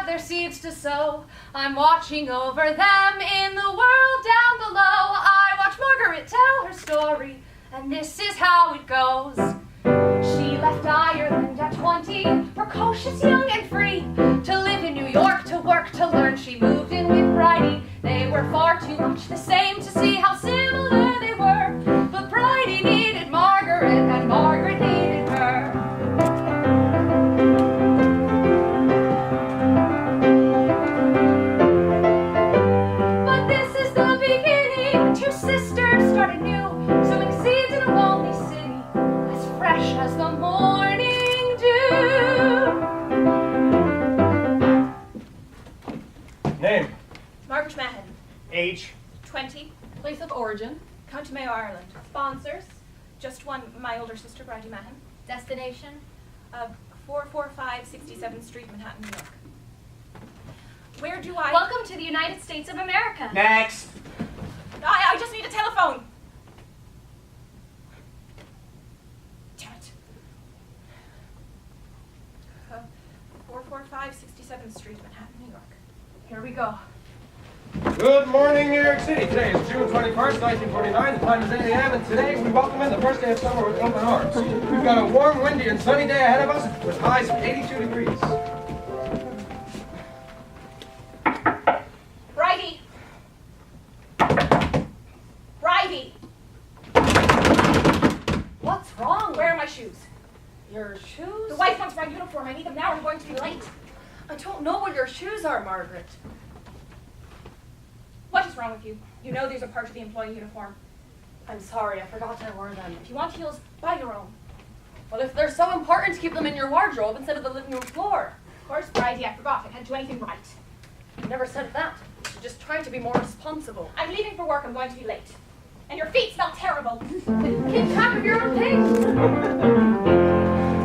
their seeds to sow. I'm watching over them in the world down below. I watch Margaret tell her story, and this is how it goes. She left Ireland at 20, precocious, young and free, to live in New York, to work, to learn. She moved in with Bridie. They were far too much the same to see how similar they were. But Bridie needed Margaret, and Margaret needed her. But this is the beginning. Two sisters started new, sowing seeds in a lonely city, as fresh as the morning dew. Name? Margaret Mahon. Age? 20. Place of origin? County Mayo, Ireland. Sponsors? Just one, my older sister, Bridie Mahon. Destination? 445 67th Street, Manhattan, New York. Where do I... Welcome to the United States of America. Next! I just need a telephone. Damn it. 445 67th Street, Manhattan, New York. Here we go. Good morning, New York City. Today is June 21st, 1949. The time is 8 a.m. and today we welcome in the first day of summer with open arms. We've got a warm, windy, and sunny day ahead of us with highs of 82 degrees. Bridie! Bridie! What's wrong? Where are my shoes? Your shoes? The wife wants my uniform. I need them now. I'm going to be late. I don't know where your shoes are, Margaret. What is wrong with you? You know these are part of the employee uniform. I'm sorry, I forgot I wore them. If you want heels, buy your own. Well, if they're so important, keep them in your wardrobe instead of the living room floor. Of course, Bridie, I forgot. I can't do anything right. You never said that. You should just try to be more responsible. I'm leaving for work. I'm going to be late. And your feet smell terrible. Keep track of your own things.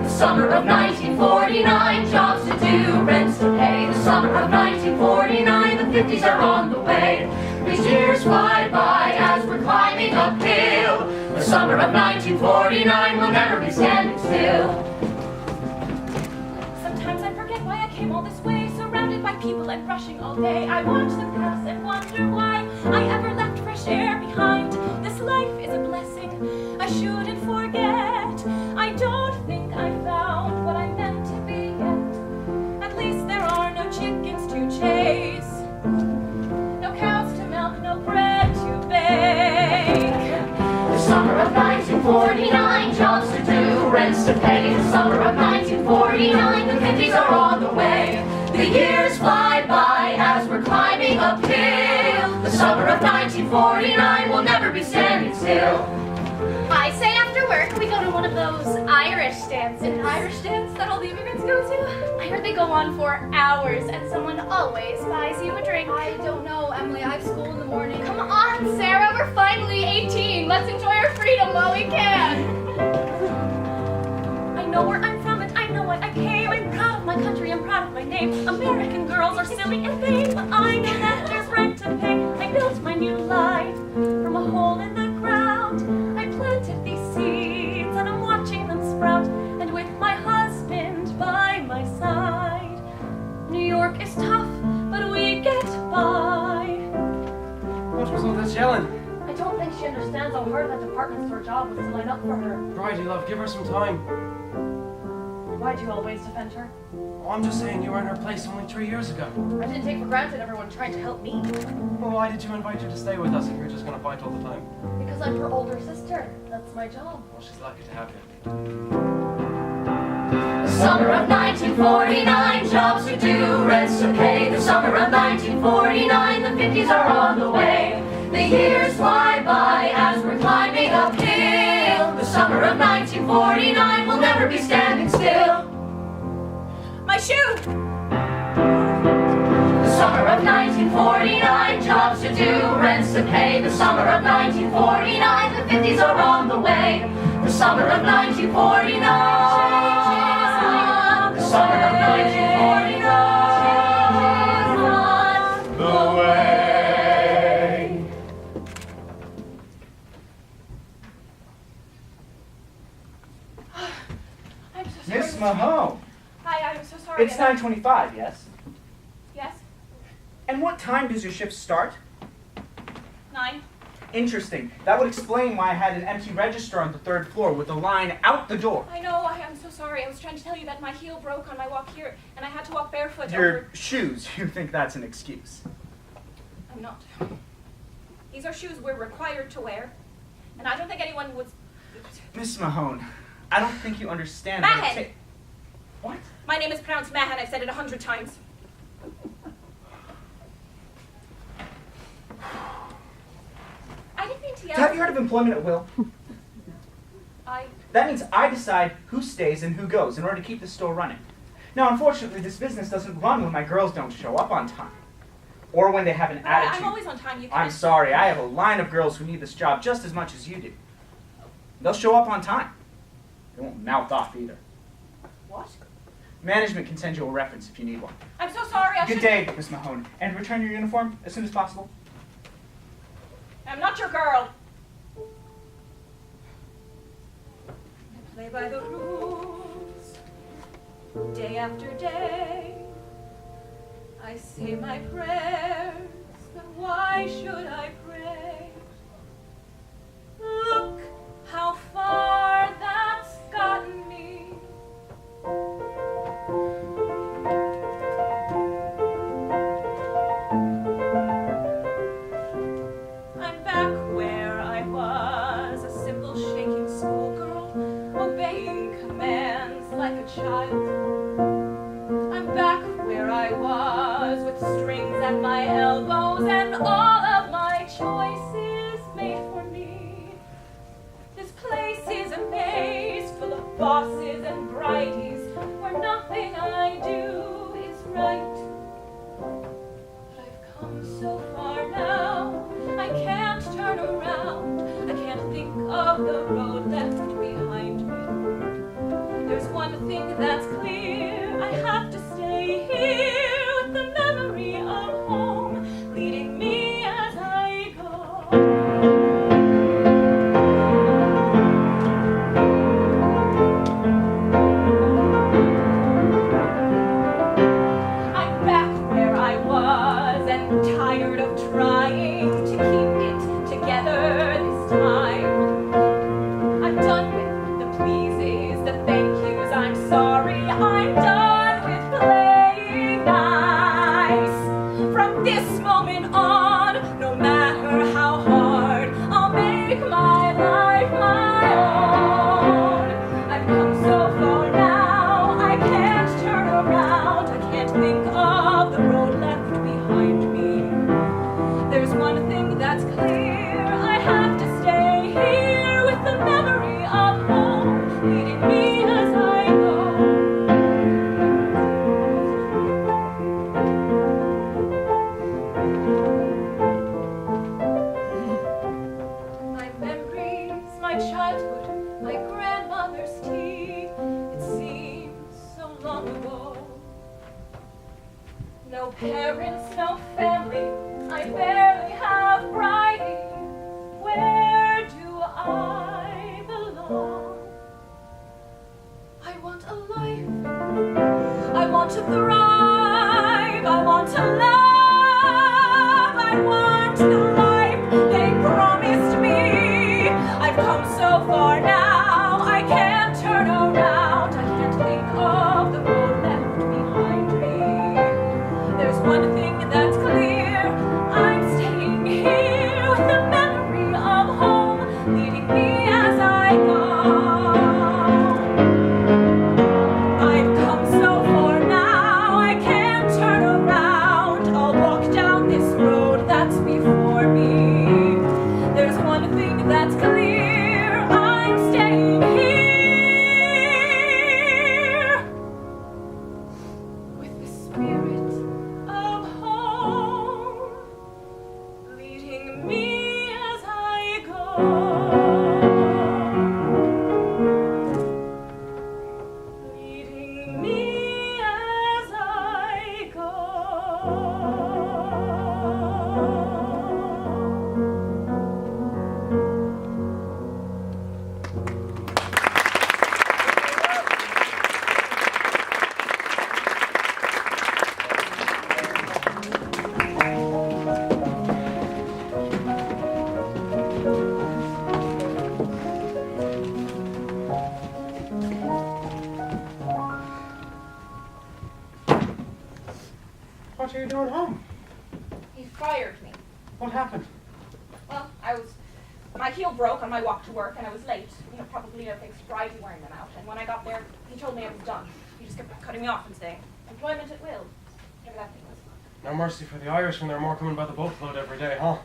The summer of 1949, jobs to do, rents to pay. The summer of 1949, the 50s are on the way. These years fly by as we're climbing uphill. The summer of 1949 will never be standing still. Sometimes I forget why I came all this way, surrounded by people and rushing all day. I watch them pass and wonder why I ever left fresh air behind. This life is a blessing I shouldn't forget. I don't think I found what I meant to be yet. At least there are no chickens to chase, no cows to milk, no bread to bake. The summer of 1949, jobs to do, rents to pay. The summer of 1949, the 50s are on the way. The years fly by as we're climbing uphill. The summer of 1949 will never be standing still. I say after work we go to one of those Irish dances. An Irish dance that all the immigrants go to? I heard they go on for hours and someone always buys you a drink. I don't know, Emily. I have school in the morning. Come on, Sarah. We're finally 18. Let's enjoy our freedom while we can. I know where I'm from and I know what I came. I'm proud of my country, I'm proud of my name. American girls are silly and vain, but I know that there's rent to pay. I built my new life from a hole in the ground. I planted these seeds and I'm watching them sprout. And with my husband by my side, New York is tough, but we get by. What was all this yelling? I don't think she understands how hard that department store job was to line up for her. Bridie, love, give her some time. Why'd you always defend her? Oh, I'm just saying you were in her place only 3 years ago. I didn't take for granted everyone tried to help me. Well, why did you invite her to stay with us if you're just going to fight all the time? Because I'm her older sister. That's my job. Well, she's lucky to have you. The summer of 1949, jobs to do, rents to pay. The summer of 1949, the 50s are on the way. The years fly by as we're climbing uphill. The summer of 1949 will never be standing still. My shoe! The summer of 1949, jobs to do, rents to pay. The summer of 1949, the 50s are on the way. The summer of 1949. The summer of 1949. The way. I'm so sorry. Miss Mahon, Hi, I'm so sorry. it's 9:25, yes? And what time does your shift start? 9. Interesting. That would explain why I had an empty register on the 3rd floor with a line out the door. I know, I'm so sorry. I was trying to tell you that my heel broke on my walk here, and I had to walk barefoot Your over... shoes, you think that's an excuse? I'm not. These are shoes we're required to wear, and I don't think anyone would... Miss Mahon, I don't think you understand what it Mahon! ta- What? My name is pronounced Mahon. I've said it 100 times. I didn't mean to yell. Have you heard of employment at will? That means I decide who stays and who goes in order to keep the store running. Now, unfortunately, this business doesn't run when my girls don't show up on time. Or when they have an attitude. I'm always on time. You I'm can't... sorry, I have a line of girls who need this job just as much as you do. They'll show up on time. They won't mouth off either. What? Management can send you a reference if you need one. I'm so sorry. Good day, Miss Mahon. And return your uniform as soon as possible. I'm not your girl. I play by the rules, day after day. I say my prayers, but why should I pray? Look how far that's gotten me. I'm back where I was, a simple shaking schoolgirl, obeying commands like a child. I'm back where I was, with strings at my elbows and all of my choices made for me. This place is a maze full of bosses and Bridies, where nothing I do is right. But I've come so far now, I can't turn around. I can't think of the road left behind me. There's one thing that's clear, I have to stay here with the memory of home leading me as I go. I'm back where I was and tired of trying to keep it together this time. I'm done with the pleases, the thank yous, I'm sorry, I'm done with playing nice. From this moment on, no matter how hard, I'll make my life my own. I've come so far now, I can't turn around. I can't think of the road left behind me. There's one thing that's clear, I have to stay here with the memory of home leading me as I go. My memories, my childhood, my grandmother's tea, it seems so long ago. No parents, no family, I barely have Bridie. Where do I belong? I want a life, I want to thrive, I want to love, I want the life they promised me. I've come so far now, I can't turn around, I can't think of the road left behind me. There's one thing that's clear. fired me. What happened? Well, my heel broke on my walk to work, and I was late. You know, probably thanks to Bridie wearing them out. And when I got there, he told me I was done. He just kept cutting me off and saying, employment at will. Whatever that thing was. No mercy for the Irish when there are more coming by the boatload every day, huh?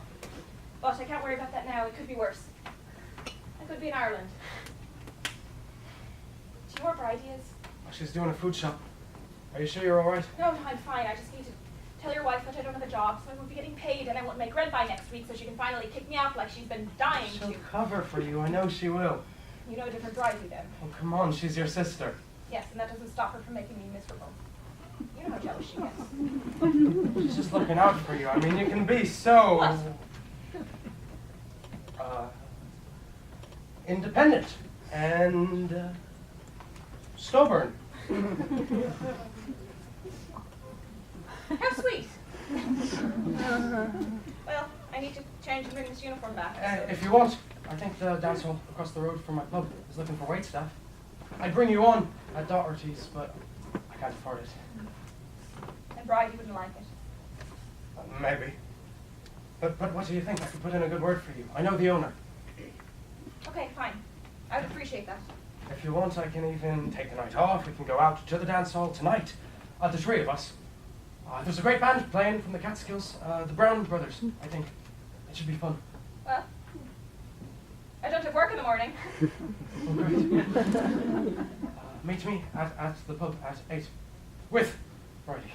But I can't worry about that now. It could be worse. I could be in Ireland. Do you know where Bridie is? Oh, she's doing a food shop. Are you sure you're all right? No, I'm fine. I just need to tell your wife that I don't have a job, so I won't be getting paid, and I won't make rent by next week, so she can finally kick me out like she's been dying She'll to. cover for you. I know she will. You know a different Bridie then? Oh, come on. She's your sister. Yes, and that doesn't stop her from making me miserable. You know how jealous she gets. She's just looking out for you. I mean, you can be so... What? Independent and stubborn. How sweet. Well, I need to change and bring this uniform back. So. If you want, I think the dance hall across the road from my pub is looking for wait staff. I'd bring you on at Dougherty's, but I can't afford it. And Bridie wouldn't like it. Maybe. But what do you think? I could put in a good word for you. I know the owner. Okay, fine. I would appreciate that. If you want, I can even take the night off. We can go out to the dance hall tonight. The three of us. There's a great band playing from the Catskills. The Brown Brothers, I think. It should be fun. Well, I don't have work in the morning. Oh, great. Meet me at the pub at 8. With Bridie.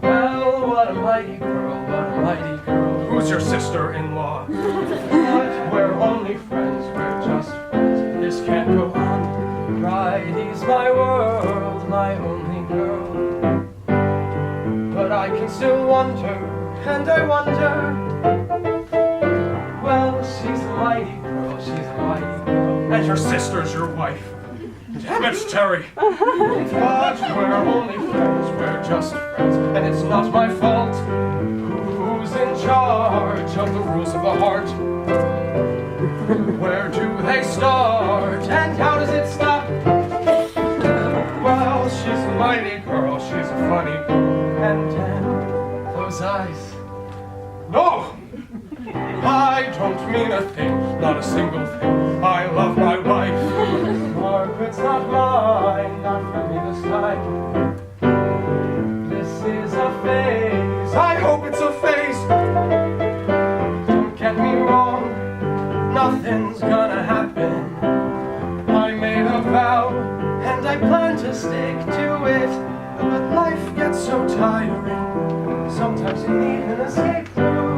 Well, what a mighty girl, what a mighty girl. Who's your sister-in-law? But we're only friends, we're just friends. This can't go on. Bridie's my world, my only girl. But I can still wonder, and I wonder. Well, she's a mighty girl, she's a mighty girl. And your sister's your wife. Damn it, Terry! But we're only friends, we're just friends, and it's not my fault. Who's in charge of the rules of the heart? Where do they start, and how does it stop? Well, she's a mighty girl, she's a funny girl, and those eyes. No! I don't mean a thing, not a single thing. I love my wife. Margaret's not mine, not for me this time. This is a phase, I hope it's a phase. Don't get me wrong, nothing's gonna happen. I made a vow, and I plan to stick to it. But life gets so tiring, sometimes you need an escape through.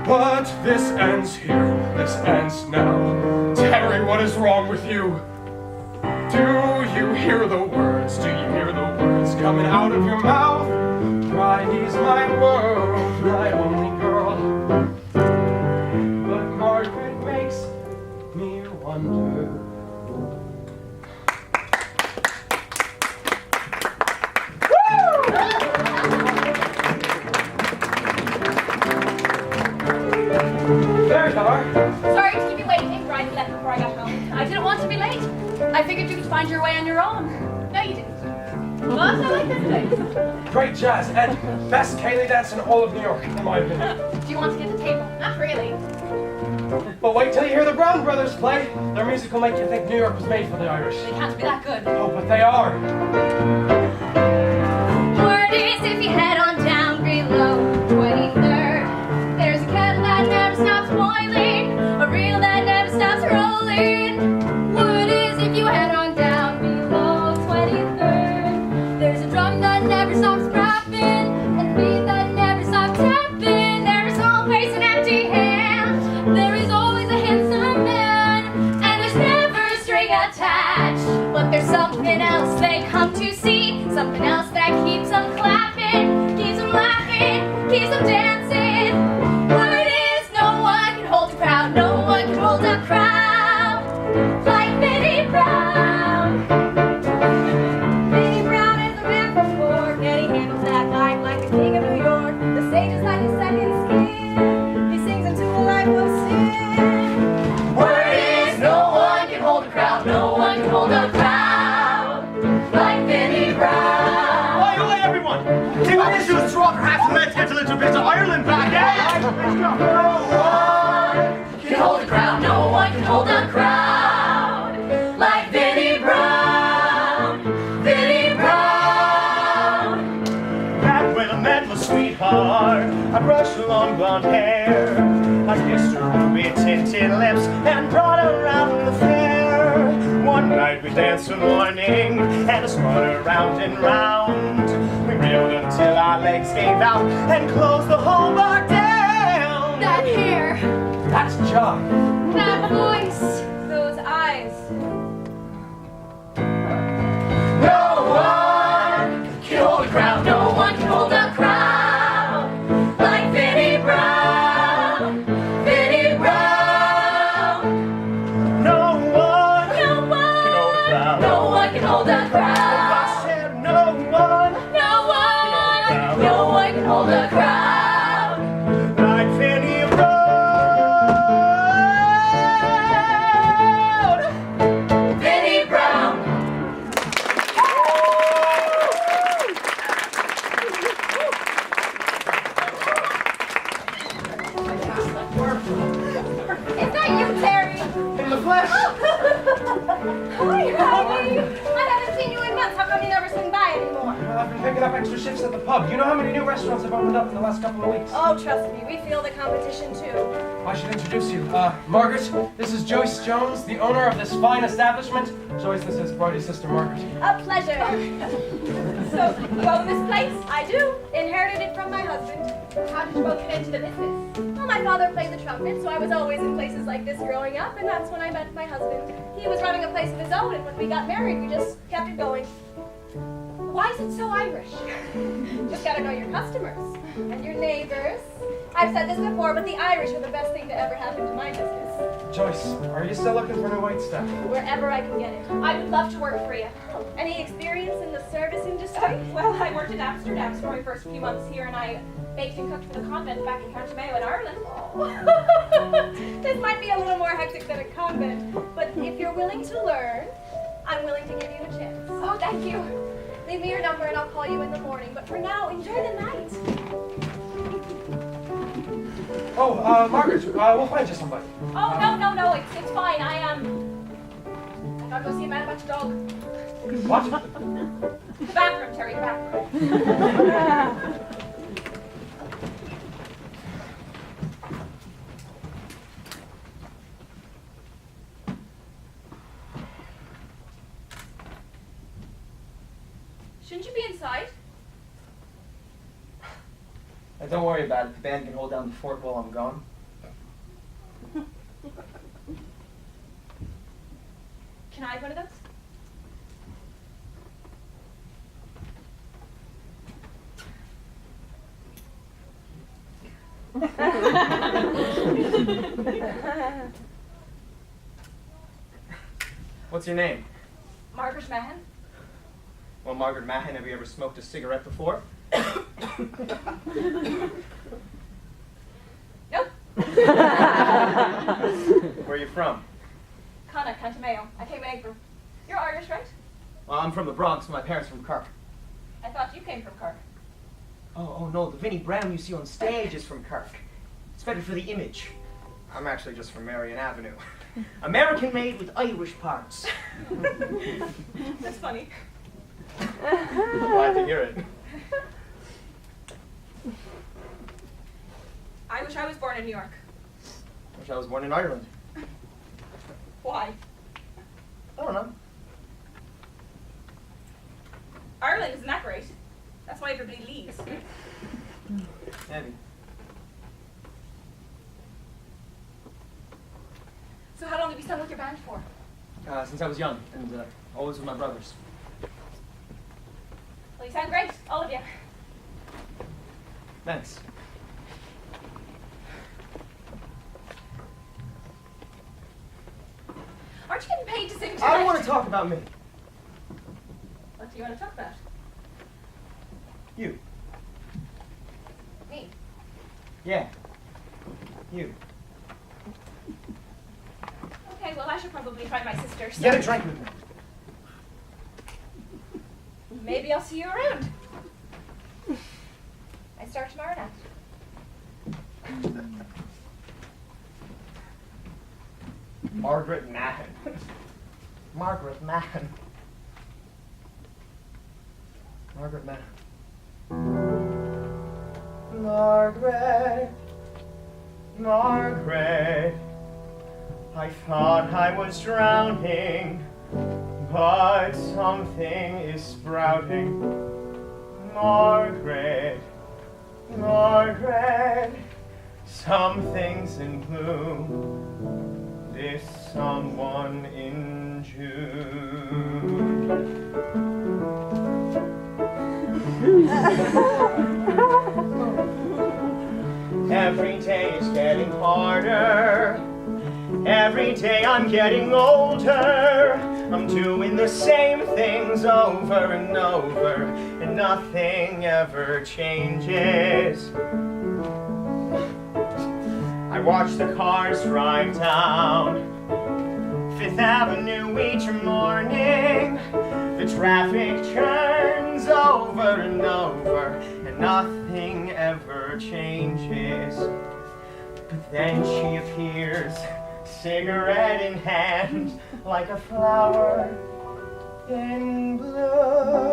But this ends here, this ends now. Terry, what is wrong with you? Do you hear the words? Do you hear the words coming out of your mouth? Bridie's my world, my only girl. But Margaret makes me wonder. There you are. Sorry to keep you waiting. Bridie left before I got home. I didn't want to be late. I figured you could find your way on your own. No, you didn't. But I like this place. Great jazz and best Cayley dance in all of New York, in my opinion. Do you want to get the table? Not really. But wait till you hear the Brown Brothers play. Their music will make you think New York was made for the Irish. They can't be that good. Oh, but they are. Word is if you head on down below 23rd, there's a kettle that never stops boiling, a reel that never stops rolling. Word is if you head on down below 23rd, there's a drum that never stops rapping, and a beat that never stops tapping. There is always an empty hand, there is always a handsome man, and there's never a string attached. But there's something else they come to see, something else that keeps them clapping, keeps them laughing, keeps them dancing. Word is no one can hold a crowd, no one can hold a crowd like Vinnie Brown. Vinnie Brown is a man for sport, and he handles that night like the king of New York. The stage is like his second skin, he sings into a life of sin. Word is no one can hold a crowd, no one can hold a crowd have been to Ireland back, eh? Can hold a crowd, no one can hold a crowd like Vinnie Brown, Vinnie Brown. Back when I met my sweetheart, I brushed her long blonde hair. I kissed her ruby tinted lips and brought her out on the fair. One night we danced till morning and spun her round and round. We reeled until our legs gave out and closed the whole bar down. That hair, That's John. that voice, those eyes. No one can hold a crowd, no one can hold a crowd like Vinnie Brown, Vinnie Brown. No one No can hold a one, crowd. no one can hold a crowd. I said no one No one can hold a crowd. like Vinnie Brown. Vinnie Brown. Is that you, Terry? In the flesh. Hi, Gabbie. I haven't seen you in months. How come you never swing by anymore? I've been picking up extra shifts at the pub. You know how many new restaurants have opened up in the last couple of weeks? Oh, trust me, we feel the competition too. I should introduce you. Margaret, this is Joyce Jones, the owner of this fine establishment. Joyce, this is Bridie's sister, Margaret. A pleasure. So, you own this place? I do. Inherited it from my husband. How did you both get into the business? Well, my father played the trumpet, so I was always in places like this growing up, and that's when I met my husband. He was running a place of his own, and when we got married, we just kept it going. Why is it so Irish? Just gotta know your customers and your neighbors. I've said this before, but the Irish are the best thing to ever happen to my business. Joyce, are you still looking for new white staff? Wherever I can get it. I would love to work for you. Any experience in the service industry? Well, I worked in Amsterdam for my first few months here, and I baked and cooked for the convent back in County Mayo in Ireland. This might be a little more hectic than a convent, but if you're willing to learn, I'm willing to give you a chance. Oh, thank you. Leave me your number and I'll call you in the morning, but for now, enjoy the night. Oh, Margaret, we'll find you somebody. Oh, no, it's fine. I gotta go see a man about your dog. What? The bathroom, Terry, the bathroom. Shouldn't you be inside? Don't worry about it. The band can hold down the fort while I'm gone. Can I have one of those? What's your name? Margaret Mahon? Well, Margaret Mahon, have you ever smoked a cigarette before? Nope. Where are you from? Connacht, County Mayo. I came in April. You're Irish, right? Well, I'm from the Bronx. My parents from Cork. I thought you came from Cork. Oh no, the Vinnie Brown you see on stage is from Cork. It's better for the image. I'm actually just from Marion Avenue. American made with Irish parts. That's funny. Glad to hear it. I wish I was born in New York. Wish I was born in Ireland. Why? I don't know. Ireland isn't that great. That's why everybody leaves. Maybe. So how long have you sung with your band for? Since I was young, and always with my brothers. Well, you sound great, all of you. Thanks. Aren't you getting paid to sing tonight? I don't want to talk about me. What do you want to talk about? You. Me. Yeah. You. Okay, well, I should probably find my sister. So Get a drink with me. maybe I'll see you around. I start tomorrow night. Margaret Mahon. Margaret Mahon. Margaret Mahon. Margaret. Margaret. I thought I was drowning, but something is sprouting. Margaret. Margaret. Something's in bloom. This someone in June. Every day is getting harder. Every day I'm getting older. I'm doing the same things over and over, and nothing ever changes. I watch the cars drive down Fifth Avenue each morning. The traffic turns over and over, and nothing ever changes. But then she appears, cigarette in hand, like a flower in bloom.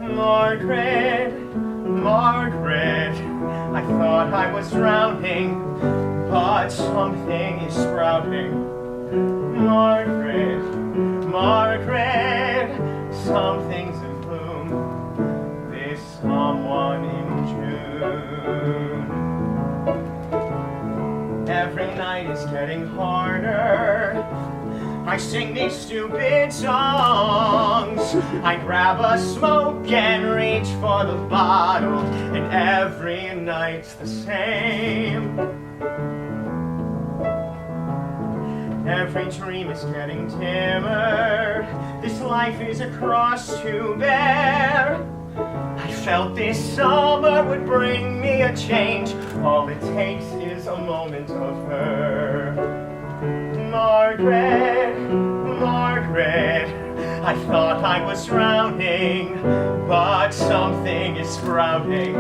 Margaret, Margaret, I thought I was drowning, but something is sprouting. Margaret, Margaret, something's in bloom. This someone in June. Every night is getting harder. I sing these stupid songs. I grab a smoke and reach for the bottle, and every night's the same. Every dream is getting dimmer. This life is a cross to bear. I felt this summer would bring me a change. All it takes is a moment of her. Margaret, Margaret, I thought I was drowning, but something is sprouting.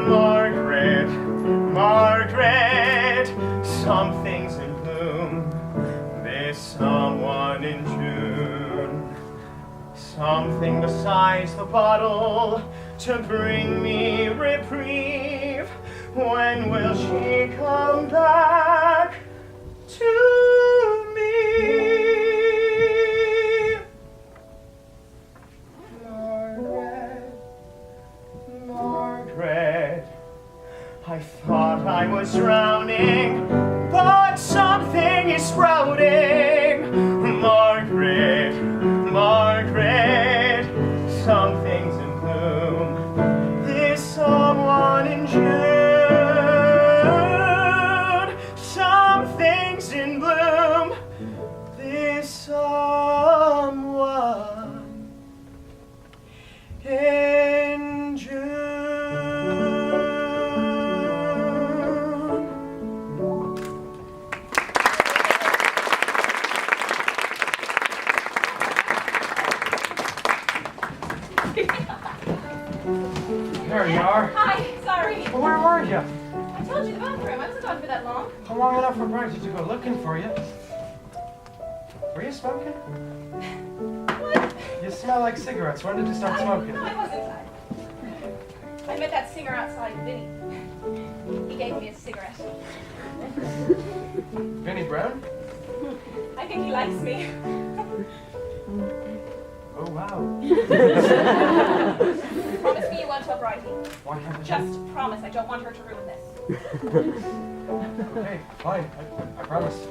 Margaret, Margaret, something's in bloom. There's someone in June. Something besides the bottle to bring me reprieve. When will she come back to me? Margaret, Margaret, I thought I was drowning, but something is sprouting. Margaret, Margaret, something's in bloom. There's someone in June. Something's in bloom. There's someone in June. There you are. Hi, sorry. Well, where were you? I told you the bathroom. I wasn't gone for that long. How long enough for Bridie to go looking for you? Were you smoking? What? You smell like cigarettes. When did you start smoking? No, I wasn't. I met that singer outside, Vinnie. He gave me a cigarette. Vinnie Brown? I think he likes me. Oh, wow. Promise me you won't tell Bridie. Why can't I? Just promise. I don't want her to ruin this. Okay, fine. I promise.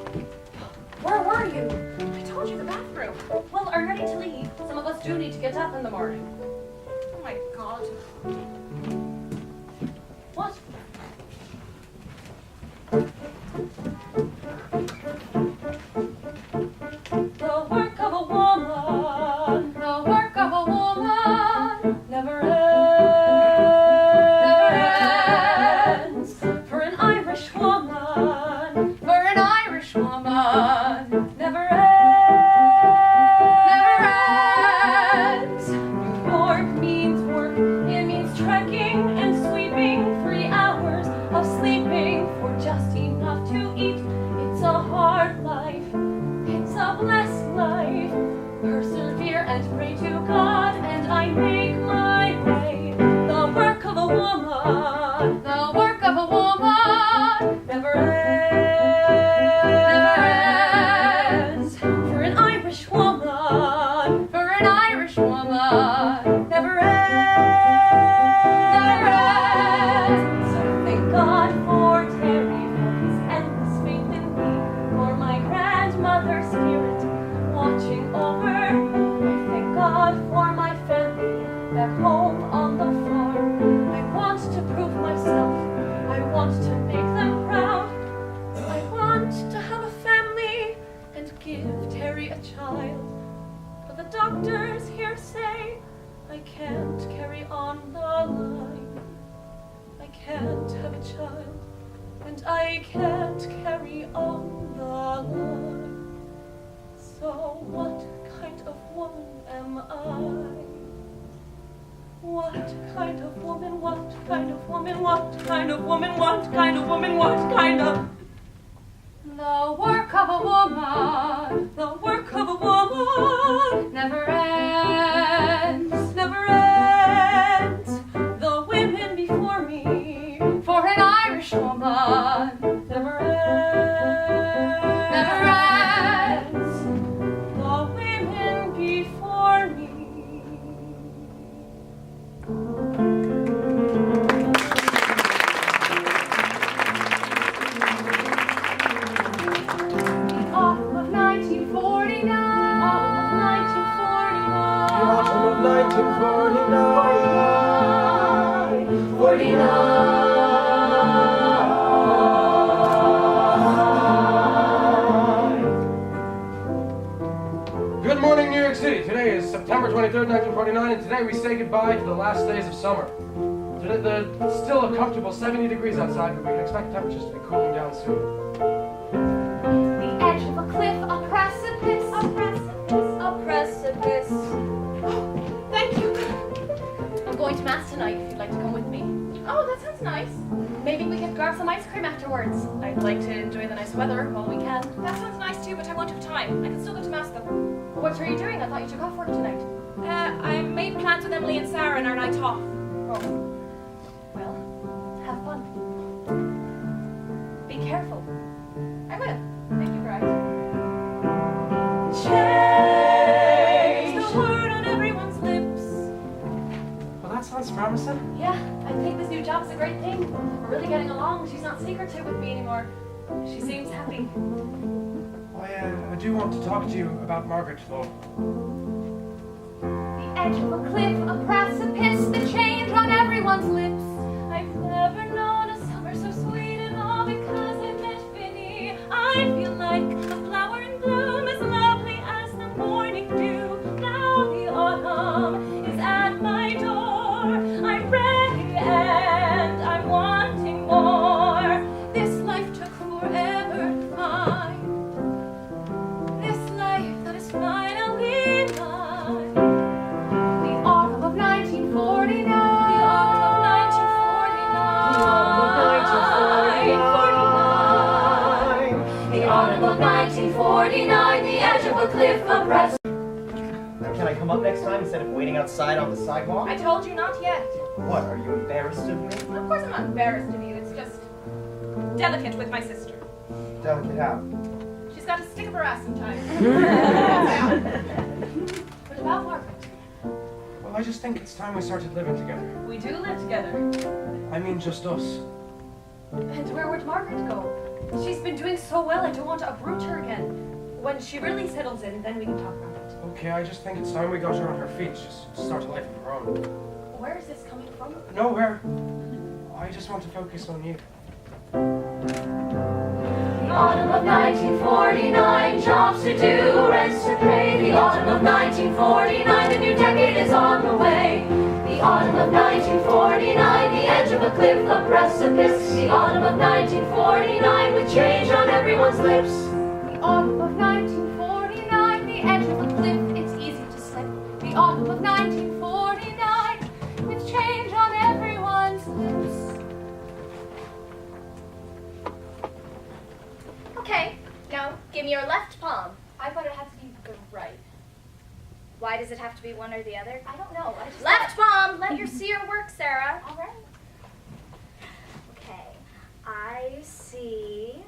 Where were you? I told you the bathroom. Well, are ready to leave. Some of us do need to get up in the morning. Oh my God. What? The work of a woman, the work of a woman, never ends. For an Irish woman, never ends. New York means work, it means trekking and sweeping 3 hours and pray to God, and I make my way. The work of a woman, The work of a woman never ends. For an Irish woman, for an Irish woman never ends. So thank God for Terry, for his endless faith in me, for my grandmother's spirit watching over. I thank God for my family back home on the farm. I want to prove myself. I want to make them proud. I want to have a family and give Terry a child. But the doctors here say I can't carry on the line. I can't have a child, and I can't carry on the line. So what kind of woman am I? What kind of woman, what kind of woman, what kind of woman, what kind of woman, what kind of... The work of a woman The work of a woman never ends. never ends. The women before me For an Irish woman never ends. never ends. The women before me. The autumn of 1949. Autumn of 1949. 49. Good morning, New York City. Today is September 23rd, 1949, and today we say goodbye to the last days of summer. Today, there's still a comfortable 70 degrees outside, but we can expect temperatures to be cooling down soon. The edge of a cliff, a precipice, a precipice, a precipice. Thank you. I'm going to Mass tonight if you'd like to come with me. Oh, that sounds nice. Maybe we could grab some ice cream afterwards. I'd like to enjoy the nice weather while we can. That sounds nice too, but I won't have time. I can still go to Mass though. What are you doing? I thought you took off work tonight. I made plans with Emily and Sarah and our night off. Oh. Well, have fun. Be careful. I will. Thank you, Bride. Change the word on everyone's lips. Well, that sounds promising. Yeah, I think this new job's a great thing. We're really getting along. She's not secretive with me anymore. She seems happy. I do want to talk to you about Margaret, though. The edge of a cliff, a precipice, the change on everyone's lips. I've never known a summer so sweet and all because I met Vinnie. I feel like a flower in bloom, as lovely as the morning dew. Now the autumn is at my door. I'm ready and I'm wanting more. This life took forever to find. This life that is finally mine. The autumn of 1949. The autumn of 1949. The autumn of 1949, the edge of a cliff, a press. Can I come up next time instead of waiting outside on the sidewalk? I told you not yet. What, are you embarrassed of me? Of course I'm not embarrassed of you. It's just delicate with my sister. Delicate how? She's got a stick up her ass sometimes. What about Margaret? Well, I just think it's time we started living together. We do live together. I mean, just us. And where would Margaret go? She's been doing so well, I don't want to uproot her again. When she really settles in, then we can talk about it. Okay, I just think it's time we got her on her feet. Just start a life of her own. Where is this coming from? Nowhere. I just want to focus on you. The autumn of 1949, jobs to do, rents to pay. The autumn of 1949, the new decade is on the way. The autumn of 1949, the edge of a cliff, a precipice. The autumn of 1949, with change on everyone's lips. The autumn of 1949, the edge of a cliff, it's easy to slip. The autumn of 1949, with change on everyone's lips. Okay, now give me your left palm. I thought it had to be the right. Why does it have to be one or the other? I don't know. I just Left, Mom! Let your seer work, Sarah. All right. Okay. I see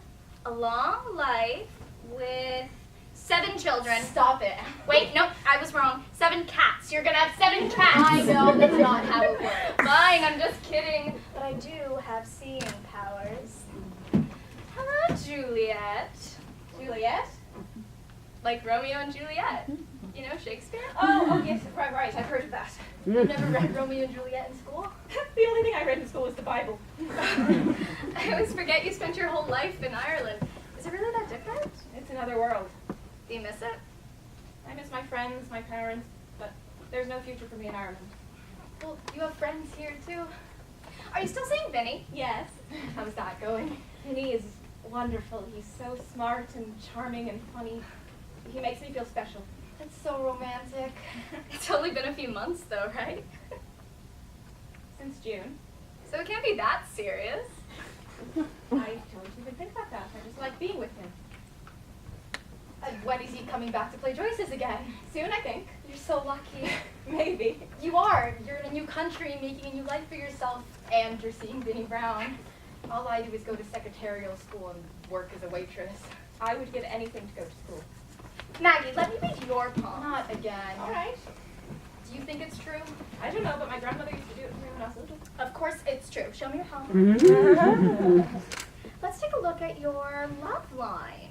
a long life with 7 children. Stop it. Wait, nope, I was wrong. 7 cats. You're gonna have 7 cats. I know that's not how it works. Fine, I'm just kidding. But I do have seeing powers. Hello, Juliet. Juliet? Like Romeo and Juliet. You know Shakespeare? Oh, yes, right. I've heard of that. You've never read Romeo and Juliet in school? The only thing I read in school was the Bible. I always forget you spent your whole life in Ireland. Is it really that different? It's another world. Do you miss it? I miss my friends, my parents, but there's no future for me in Ireland. Well, you have friends here too. Are you still saying Vinnie? Yes. How's that going? Vinnie is wonderful. He's so smart and charming and funny. He makes me feel special. That's so romantic. It's only been a few months though, right? Since June. So it can't be that serious. I don't even think about that. I just like being with him. When is he coming back to play Joyce's again? Soon, I think. You're so lucky. Maybe. You are. You're in a new country, making a new life for yourself, and you're seeing Vinnie Brown. All I do is go to secretarial school and work as a waitress. I would give anything to go to school. Maggie, let me read your palm. Not again. All right. Do you think it's true? I don't know, but my grandmother used to do it for everyone else. Of course it's true. Show me your palm. Let's take a look at your love line.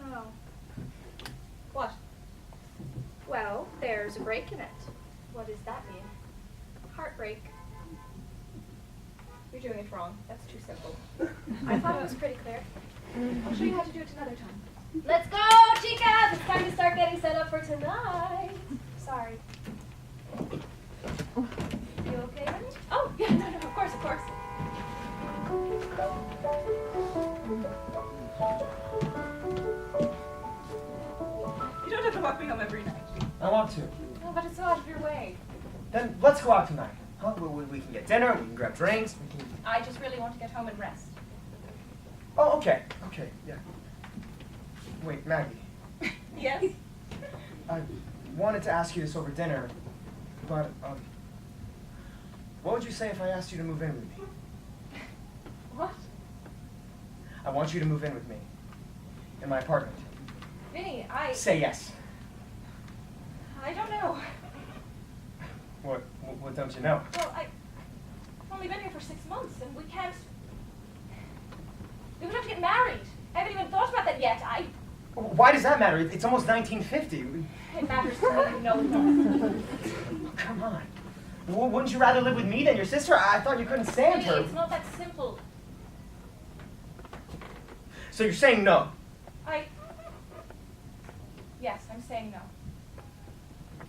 Oh. What? Well, there's a break in it. What does that mean? Heartbreak. You're doing it wrong. That's too simple. I thought it was pretty clear. I'll show you how to do it another time. Let's go, chicas! It's time to start getting set up for tonight. Sorry. You okay, Vinnie? Oh, yeah, no, of course. You don't have to walk me home every night. I want to. No, but it's so out of your way. Then let's go out tonight. Huh? We can get dinner, we can grab drinks, we can... I just really want to get home and rest. Oh, okay, yeah. Wait, Maggie. Yes? I wanted to ask you this over dinner, but, what would you say if I asked you to move in with me? What? I want you to move in with me. In my apartment. Vinnie, Say yes. I don't know. What don't you know? Well, I've only been here for 6 months, and we can't... We would have to get married. I haven't even thought about that yet. Why does that matter? It's almost 1950. It matters to me. No, it doesn't. Oh, come on. Wouldn't you rather live with me than your sister? I thought you couldn't stand Vinnie, her. it's not that simple. So you're saying no? Yes, I'm saying no.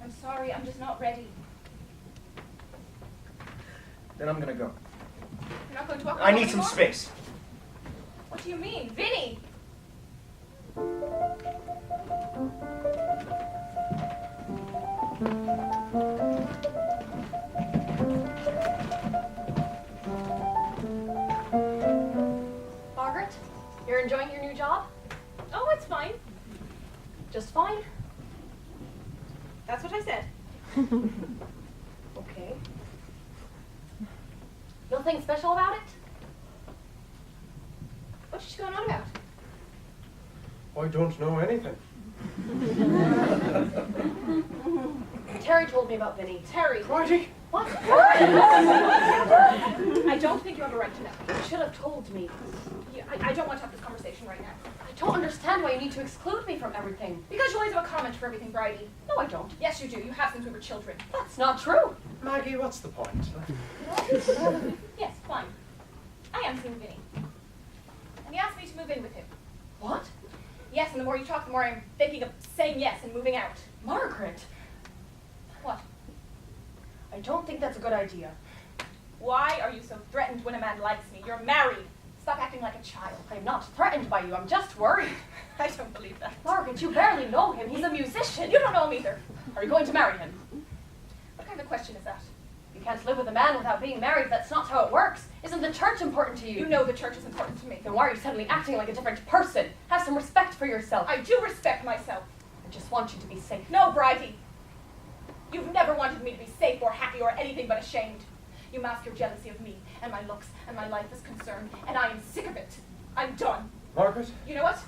I'm sorry, I'm just not ready. Then I'm gonna go. You're not going to walk me I home need some anymore? space. What do you mean? Vinnie! Margaret, you're enjoying your new job? Oh, it's fine. Just fine. That's what I said. Okay. Nothing special about it? What's she going on about? I don't know anything. Terry told me about Vinnie. Terry. Bridie? What? I don't think you have a right to know. You should have told me. I don't want to have this conversation right now. I don't understand why you need to exclude me from everything. Because you always have a comment for everything, Bridie. No, I don't. Yes, you do. You have since we were children. That's not true. Maggie, what's the point? Yes, fine. I am seeing Vinnie. And he asked me to move in with him. What? Yes, and the more you talk, the more I'm thinking of saying yes and moving out. Margaret, What? I don't think that's a good idea. Why are you so threatened when a man likes me? You're married. Stop acting like a child. I'm not threatened by you. I'm just worried. I don't believe that. Margaret, you barely know him. He's a musician. You don't know him either. Are you going to marry him? What kind of question is that? You can't live with a man without being married. That's not how it works. Isn't the church important to you? You know the church is important to me. Then why are you suddenly acting like a different person? Have some respect for yourself. I do respect myself. I just want you to be safe. No, Bridie! You've never wanted me to be safe or happy or anything but ashamed. You mask your jealousy of me and my looks and my life is concerned, and I am sick of it. I'm done. Margaret? You know what?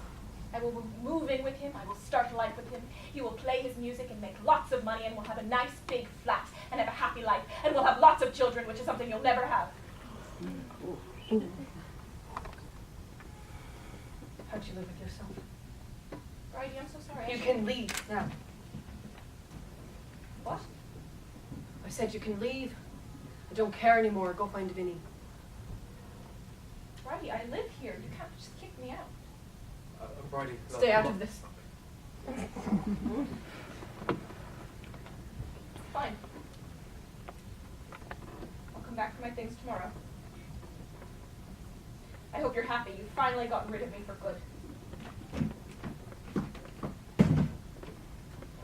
I will move in with him. I will start life with him. He will play his music and make lots of money, and we'll have a nice big flat and have a happy life, and we'll have lots of children, which is something you'll never have. How'd you live with yourself? Bridie, I'm so sorry. You can leave now. What? I said you can leave. I don't care anymore. Go find Vinnie. Bridie, I live here. You can't just kick me out. Bridie. Stay out of this. Fine. I'll come back for my things tomorrow. I hope you're happy. You've finally gotten rid of me for good.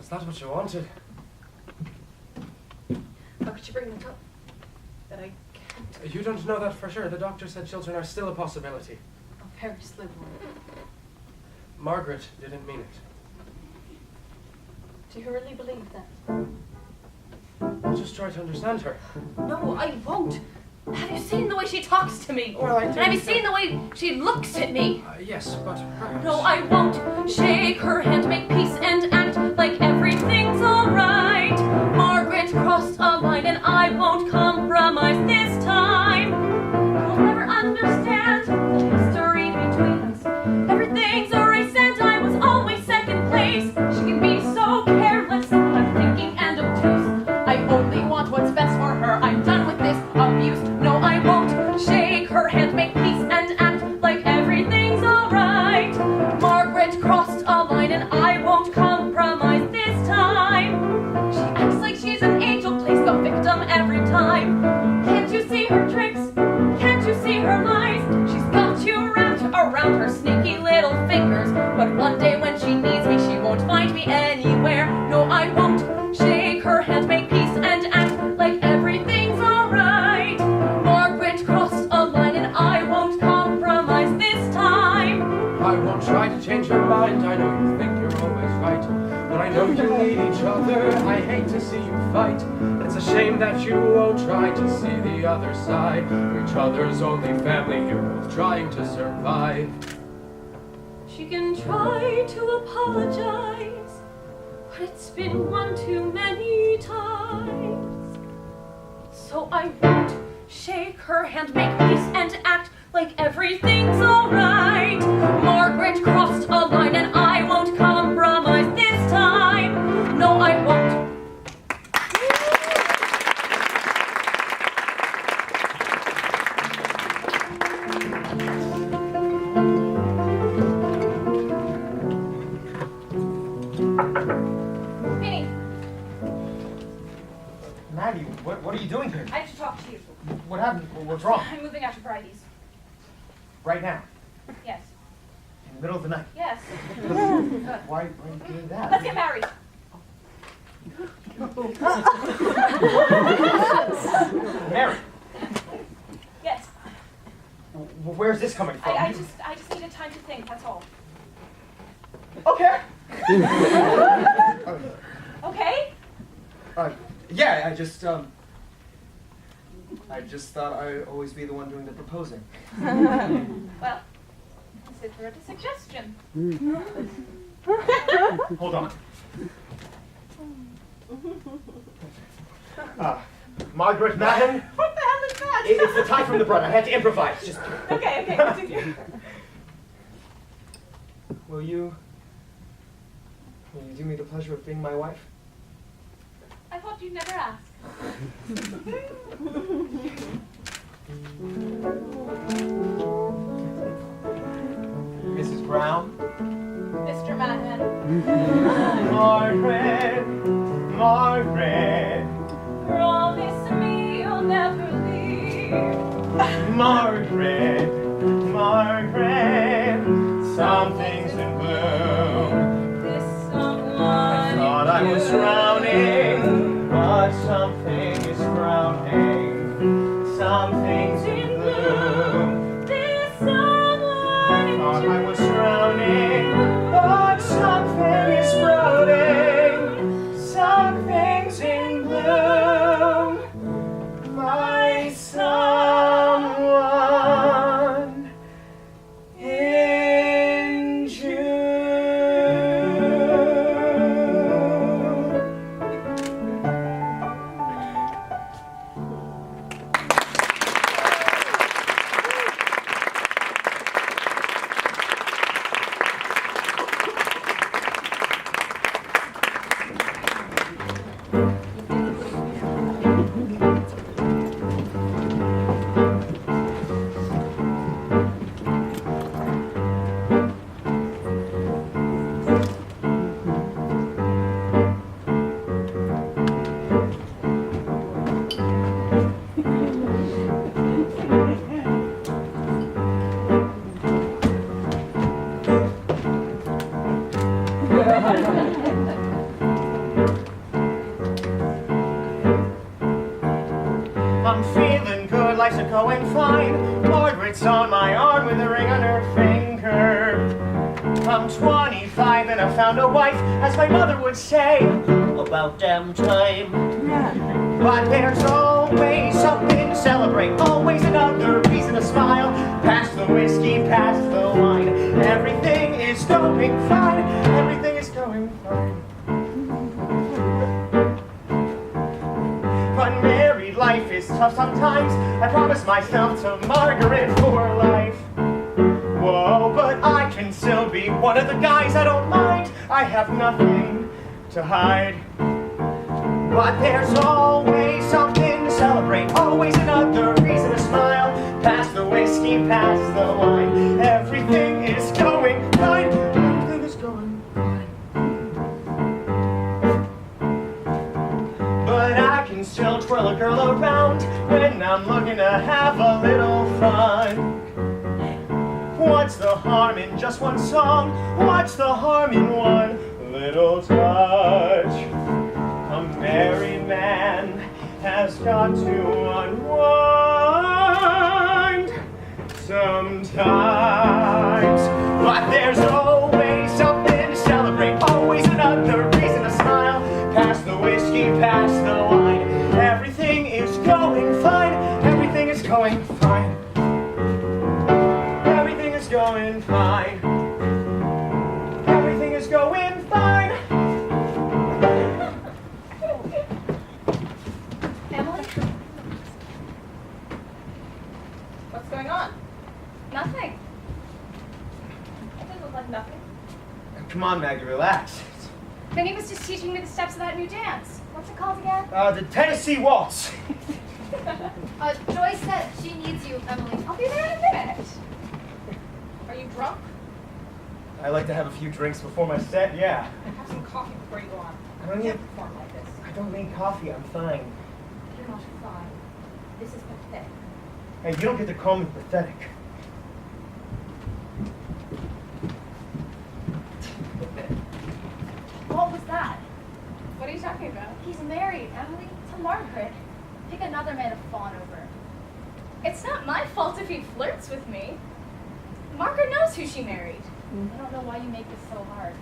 Is that what you wanted? How could you bring that up? That I can't. You don't know that for sure. The doctor said children are still a possibility. A very slim one. Margaret didn't mean it. Do you really believe that? I'll just try to understand her. No, I won't. Have you seen the way she talks to me? Well, I And have you didn't seen the way she looks at me? Yes, but perhaps... No, I won't. Shake her hand, make peace, and act like everything's alright. Margaret crossed a line, and I won't compromise this time. You'll never understand the history between us. Everything's a race, and I was always second place. She can be so careless, unthinking, and obtuse. I only want what's best for her. I'm done with this abuse. No, I won't. Shake her hand, make peace, and act like everything's alright. Margaret crossed a line, and I won't compromise this time. She acts like she's an angel, plays the victim every time. Can't you see her tricks? Can't you see her lies? She's got you wrapped around her sneaky little fingers. But one day when she needs me, she won't find me anywhere. No, I won't. Shake her hand, make peace, and act like everything's alright. Margaret crossed a line, and I won't compromise this time. I won't try to change your mind. I know you think you're always right. But I know you need each other. I hate to see you fight. It's a shame that you won't try to see the other side. You're each other's only family. You're both trying to survive. She can try to apologize, but it's been one too many times. So I won't shake her hand, make peace, and act like everything's alright. Margaret crossed a line, and I won't compromise this time. No, I won't. Vinnie, Maddie, what are you doing here? I have to talk to you. What happened? What's wrong? I'm moving out to Bridie's. Right now? Yes. In the middle of the night? Yes. Why are you doing that? Let's get married. Mary, Yes. where's this coming from? I just needed time to think, that's all. Okay. Okay? Yeah, I just thought I'd always be the one doing the proposing. Well, consider it a suggestion. Hold on. Margaret Mahon. What the hell is that? It's the tie from the bread. I had to improvise. Just Okay, continue. Will you do me the pleasure of being my wife? I thought you'd never ask. Mrs. Brown. Mr. Mahon. Margaret, Promise me you'll never leave. Margaret, something's in bloom. This I someone thought I was drowning, but something is drowning. Something's in bloom. This someone I thought I was drowning, but something is sprouting. I'm feeling good, life's going fine. Margaret's on my arm with a ring on her finger. I'm 25 and I found a wife, as my mother would say, about damn time. But there's always something to celebrate, always another reason to smile. Pass the whiskey, pass the wine. Everything is going fine, everything is going fine. But married life is tough sometimes. I promised myself to Margaret for life. Whoa, but I can still be one of the guys, I don't mind. I have nothing to hide. But there's always something to celebrate, always another reason to smile. Pass the whiskey, pass the wine. Everything is going fine, everything is going fine. But I can still twirl a girl around when I'm looking to have a little fun. What's the harm in just one song? What's the harm in one little touch? A married man has got to unwind sometimes. But there's always something to celebrate, always another reason to smile. Pass the whiskey, pass the wine. Everything is going fine, everything is going fine. Everything is going fine. Everything is going fine. Emily? What's going on? Nothing. It doesn't look like nothing. Come on, Maggie, relax. Vinnie was just teaching me the steps of that new dance. What's it called again? The Tennessee Waltz. Joyce said she needs you, Emily. I'll be there in a minute. Are you drunk? I like to have a few drinks before my set, yeah. Have some coffee before you go on. I don't You need, can't perform like this. I don't need coffee, I'm fine. You're not fine. This is pathetic. Hey, you don't get to call me pathetic. What was that? What are you talking about? He's married, Emily, to Margaret. Pick another man to fawn over. It's not my fault if he flirts with me. Margaret knows who she married. I don't know why you make this so hard.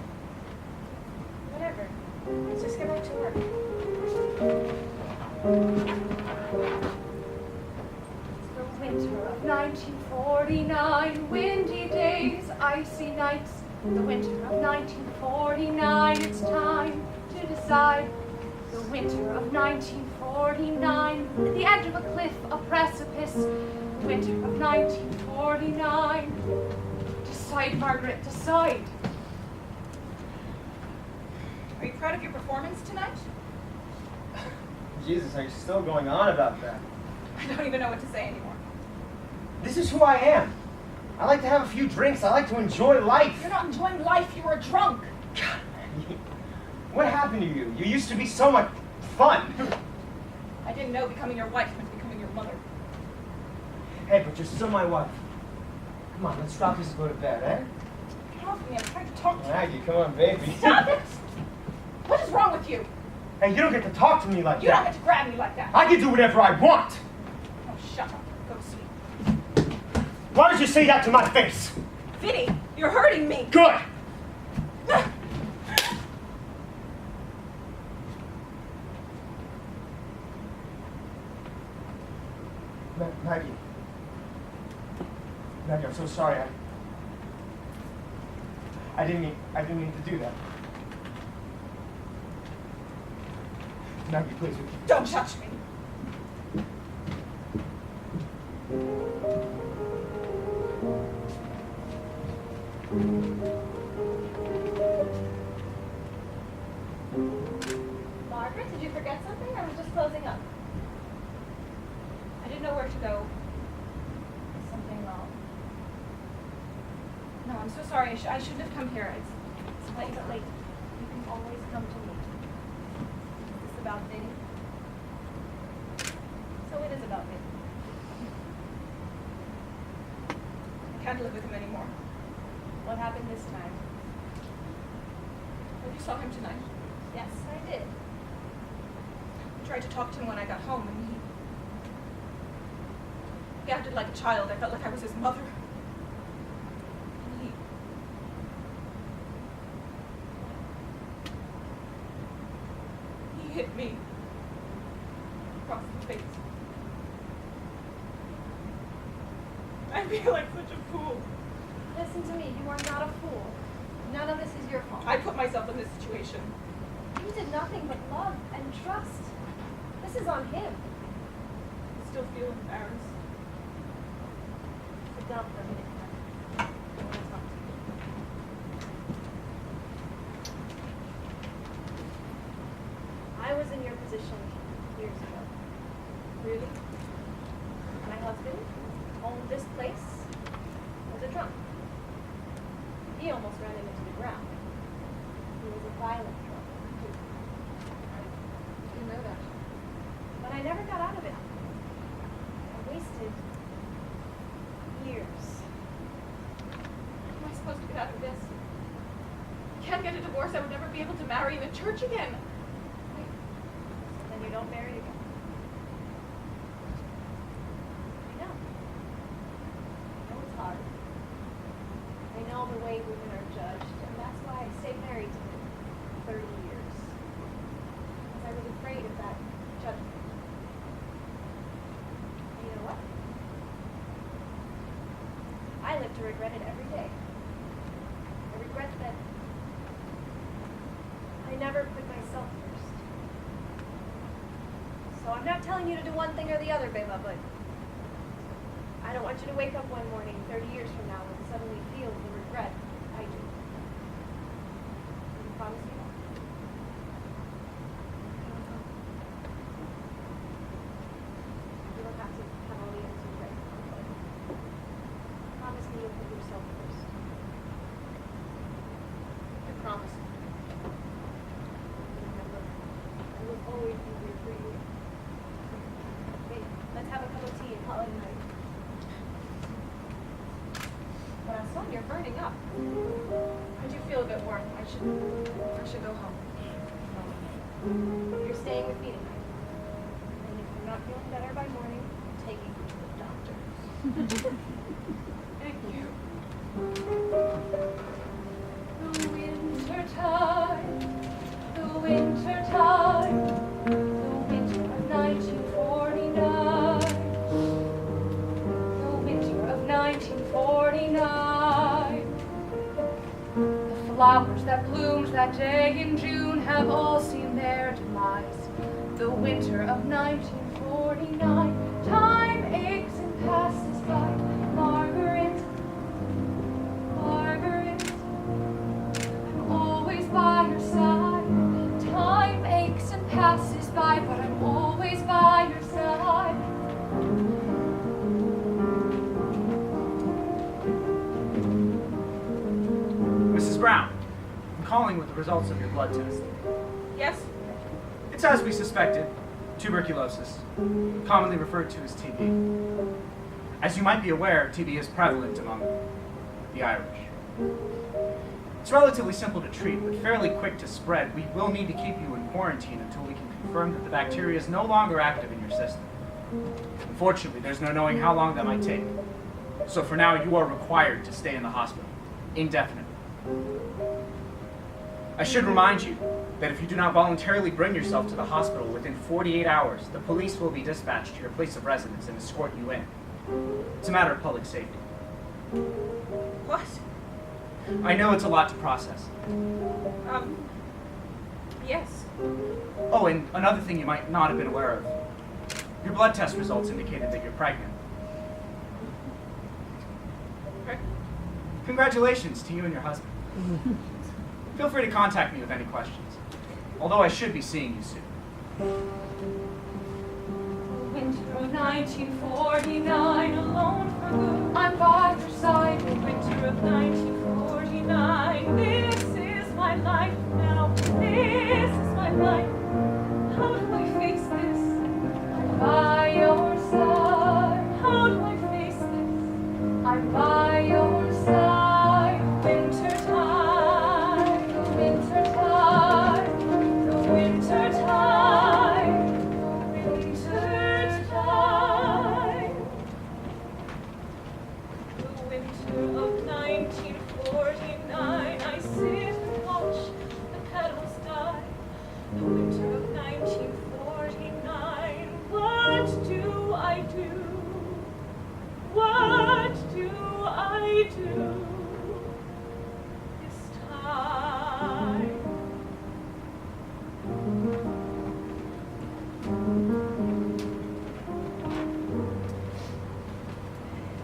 Whatever. Let's just get back to work. It's the winter of 1949, windy days, icy nights. The winter of 1949, it's time to decide. The winter of 1949, at the edge of a cliff, a precipice. The winter of 1949. Decide, Margaret, decide. Are you proud of your performance tonight? Jesus, are you still going on about that? I don't even know what to say anymore. This is who I am. I like to have a few drinks. I like to enjoy life. You're not enjoying life. You were drunk. God, what happened to you? You used to be so much fun. I didn't know becoming your wife meant becoming your mother. Hey, but you're still my wife. Come on, let's drop this and go to bed, eh? Get off me. I'm trying to talk to you. Maggie, come on, baby. Stop it! What is wrong with you? Hey, you don't get to talk to me like You don't that. get to grab me like that. I can do whatever I want. Oh, shut up. Go to sleep. Why did you say that to my face? Vinnie, you're hurting me. Good. Maggie. Maggie, I'm so sorry. I didn't mean to do that. Maggie, please. Don't touch me. Margaret, did you forget something? I was just closing up. I didn't know where to go. Is something wrong? No, I'm so sorry. I shouldn't have come here. It's late. Late. You can always come to me. Is this about Vinnie? So it is about Vinnie. I can't live with him anymore. What happened this time? It You saw him tonight? Yes, I did. I tried to talk to him when I got home, and he acted like a child. I felt like I was his mother. And he hit me across the face. I feel like such a fool. Listen to me, you are not a fool. None of this is your fault. I put myself in this situation. You did nothing but love and trust. This is on him. I still feel embarrassed. Sit down for a minute. I want to talk to you. I was in your position years ago. Really? My husband owned this place as a drunk. He almost ran him into the ground. He was a violent drunk. I didn't know that. But I never got out of it. I wasted years. How am I supposed to get out of this? I can't get a divorce. I would never be able to marry in a church again. Then you don't marry again. I know. I know it's hard. I know the way women are judged, and that's why I stayed married to him for 30 years. Because I was afraid of that judgment. And you know what? I live to regret it every day. I regret that I never put myself first. So I'm not telling you to do one thing or the other, Bela, but I don't want you to wake up one morning 30 years from now and suddenly feel the regret I do. Can you promise me that? You don't have to have all the answers right now, but promise me you'll put yourself first. I promise. Remember, I will always be here for you. Wait, let's have a cup of tea and call it a night. But son, you're burning up. I do feel a bit warm. I should go home. You're staying with me tonight. And if you're not feeling better by morning, I'm taking you to the doctor. Thank you. The winter time, the winter time, the winter of 1949, the winter of 1949. The flowers that bloomed that day in June have all seen their demise. The winter of 1949, time aches and passes by. Margaret, Margaret, I'm always by your side. Time aches and passes by, but I'm always by your side. Mrs. Brown, I'm calling with the results of your blood test. Yes? It's as we suspected, tuberculosis, commonly referred to as TB. As you might be aware, TB is prevalent among the Irish. It's relatively simple to treat, but fairly quick to spread. We will need to keep you in quarantine until we can confirm that the bacteria is no longer active in your system. Unfortunately, there's no knowing how long that might take. So for now, you are required to stay in the hospital, indefinitely. I should remind you that if you do not voluntarily bring yourself to the hospital within 48 hours, the police will be dispatched to your place of residence and escort you in. It's a matter of public safety. What? I know it's a lot to process. Yes. Oh, and another thing you might not have been aware of. Your blood test results indicated that you're pregnant. Congratulations to you and your husband. Feel free to contact me with any questions, although I should be seeing you soon. Winter of 1949, alone for good, I'm by your side. The winter of 1949, this is my life now. This is my life. How do I face this? I'm by your side. How do I face this? I'm by your side. Winter time, the winter time. The winter of 1949. What do I do? What do I do this time?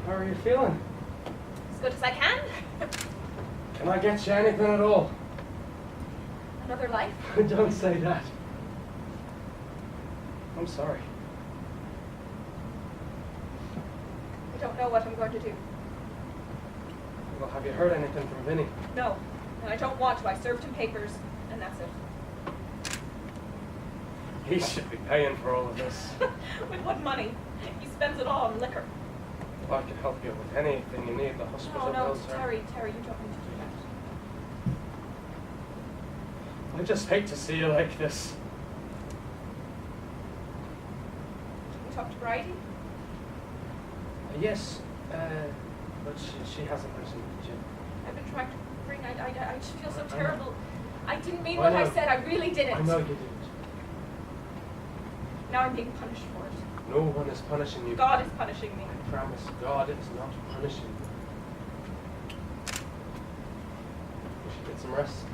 How are you feeling? As good as I can. Can I get you anything at all? Another life? Don't say that. I'm sorry. I don't know what I'm going to do. Well, have you heard anything from Vinnie? No, and I don't want to. I served him papers, and that's it. He should be paying for all of this. With what money? He spends it all on liquor. Well, I can help you with anything you need. The hospital No, bills are... Terry, you don't need to do that. I just hate to see you like this. You talked to Bridie? Yes, but she hasn't mentioned it yet. I've been trying to bring. I just feel so terrible. I didn't mean I what I know. said. I really didn't. I know you didn't. Now I'm being punished for it. No one is punishing you. God is punishing me. I promise, God is not punishing you. You should get some rest.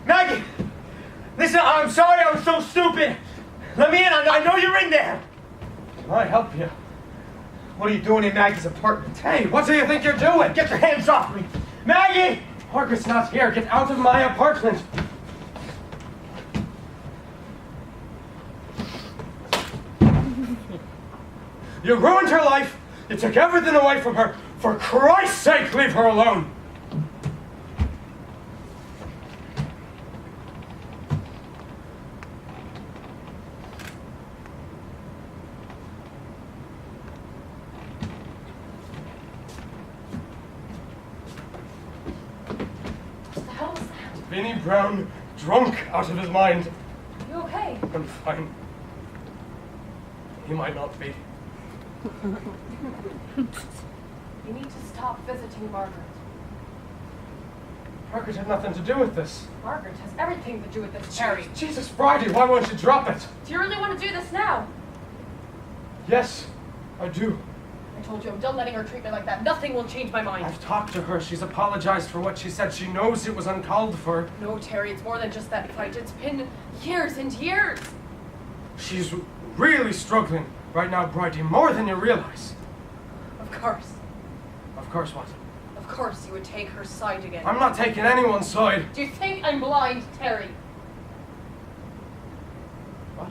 Maggie! Listen, I'm sorry I was so stupid. Let me in. I know you're in there. Can I help you? What are you doing in Maggie's apartment? Hey, what do you think you're doing? Get your hands off me. Maggie! Margaret's not here. Get out of my apartment. You ruined her life. You took everything away from her. For Christ's sake, leave her alone. What the hell was that? Vinnie Brown, drunk out of his mind. You okay? I'm fine. He might not be. You need to stop visiting Margaret. Margaret had nothing to do with this. Margaret has everything to do with this, Terry. Jesus Friday, why won't you drop it? Do you really want to do this now? Yes, I do. I told you I'm done letting her treat me like that. Nothing will change my mind. I've talked to her. She's apologized for what she said. She knows it was uncalled for. No, Terry, it's more than just that fight. It's been years and years. She's really struggling right now, Bridie, more than you realize. Of course. Of course what? Of course you would take her side again. I'm not taking anyone's side. Do you think I'm blind, Terry? What?